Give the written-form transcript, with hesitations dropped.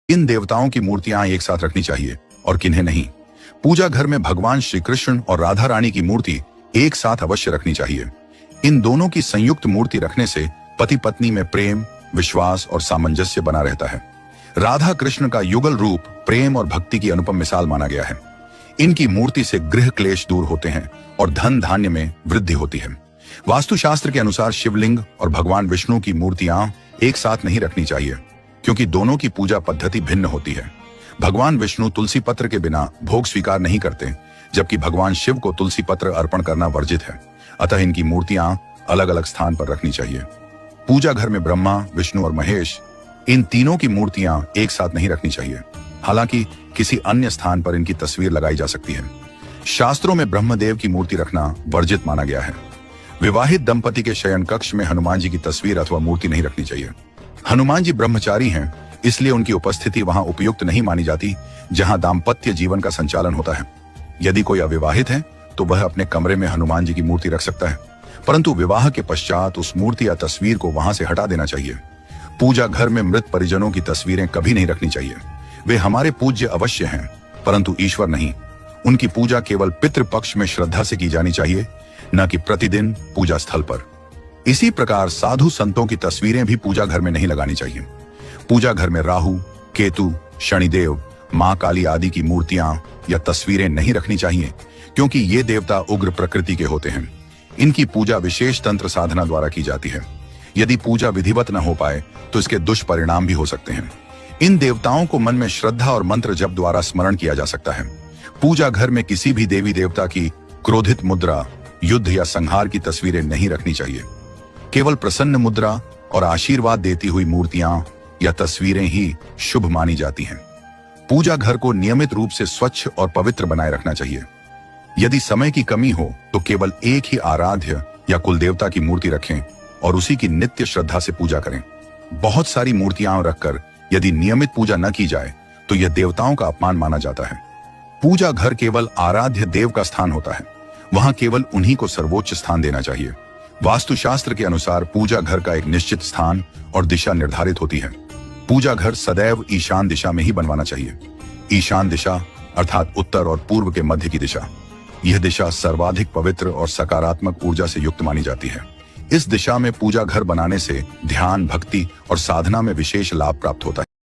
इन देवताओं की मूर्तियां एक साथ रखनी चाहिए और किन्हें नहीं। पूजा घर में भगवान श्री कृष्ण और राधा रानी की मूर्ति एक साथ अवश्य रखनी चाहिए। इन दोनों की संयुक्त मूर्ति रखने से पति पत्नी में प्रेम, विश्वास और सामंजस्य बना रहता है। राधा कृष्ण का युगल रूप प्रेम और भक्ति की अनुपम मिसाल माना गया है। इनकी मूर्ति से गृह क्लेश दूर होते हैं और धन धान्य में वृद्धि होती है। वास्तुशास्त्र के अनुसार शिवलिंग और भगवान विष्णु की मूर्तियां एक साथ नहीं रखनी चाहिए, क्योंकि दोनों की पूजा पद्धति भिन्न होती है। भगवान विष्णु तुलसी पत्र के बिना भोग स्वीकार नहीं करते, जबकि भगवान शिव को तुलसी पत्र अर्पण करना वर्जित है। अतः इनकी मूर्तियां अलग अलग स्थान पर रखनी चाहिए। पूजा घर में ब्रह्मा, विष्णु और महेश, इन तीनों की मूर्तियां एक साथ नहीं रखनी चाहिए। हालांकि किसी अन्य स्थान पर इनकी तस्वीर लगाई जा सकती है। शास्त्रों में ब्रह्मदेव की मूर्ति रखना वर्जित माना गया है। विवाहित दंपति के शयन कक्ष में हनुमान जी की तस्वीर अथवा मूर्ति नहीं रखनी चाहिए। हनुमान जी ब्रह्मचारी हैं, इसलिए उनकी उपस्थिति वहां उपयुक्त नहीं मानी जाती जहां दाम्पत्य जीवन का संचालन होता है। यदि कोई अविवाहित है तो वह अपने कमरे में हनुमान जी की मूर्ति रख सकता है, परंतु विवाह के पश्चात उस मूर्ति या तस्वीर को वहां से हटा देना चाहिए। पूजा घर में मृत परिजनों की तस्वीरें कभी नहीं रखनी चाहिए। वे हमारे पूज्य अवश्य हैं, परंतु ईश्वर नहीं। उनकी पूजा केवल पितृपक्ष में श्रद्धा से की जानी चाहिए, न कि प्रतिदिन पूजा स्थल पर। इसी प्रकार साधु संतों की तस्वीरें भी पूजा घर में नहीं लगानी चाहिए। पूजा घर में राहु, केतु, शनिदेव, मां काली आदि की मूर्तियां या तस्वीरें नहीं रखनी चाहिए, क्योंकि ये देवता उग्र प्रकृति के होते हैं। इनकी पूजा विशेष तंत्र साधना द्वारा की जाती है। यदि पूजा विधिवत न हो पाए तो इसके दुष्परिणाम भी हो सकते हैं। इन देवताओं को मन में श्रद्धा और मंत्र जप द्वारा स्मरण किया जा सकता है। पूजा घर में किसी भी देवी देवता की क्रोधित मुद्रा, युद्ध या संहार की तस्वीरें नहीं रखनी चाहिए। केवल प्रसन्न मुद्रा और आशीर्वाद देती हुई मूर्तियां या तस्वीरें ही शुभ मानी जाती हैं। पूजा घर को नियमित रूप से स्वच्छ और पवित्र बनाए रखना चाहिए। यदि समय की कमी हो तो केवल एक ही आराध्य या कुलदेवता की मूर्ति रखें और उसी की नित्य श्रद्धा से पूजा करें। बहुत सारी मूर्तियां रखकर यदि नियमित पूजा न की जाए तो यह देवताओं का अपमान माना जाता है। पूजा घर केवल आराध्य देव का स्थान होता है, वहां केवल उन्हीं को सर्वोच्च स्थान देना चाहिए। वास्तुशास्त्र के अनुसार पूजा घर का एक निश्चित स्थान और दिशा निर्धारित होती है। पूजा घर सदैव ईशान दिशा में ही बनवाना चाहिए। ईशान दिशा अर्थात उत्तर और पूर्व के मध्य की दिशा। यह दिशा सर्वाधिक पवित्र और सकारात्मक ऊर्जा से युक्त मानी जाती है। इस दिशा में पूजा घर बनाने से ध्यान, भक्ति और साधना में विशेष लाभ प्राप्त होता है।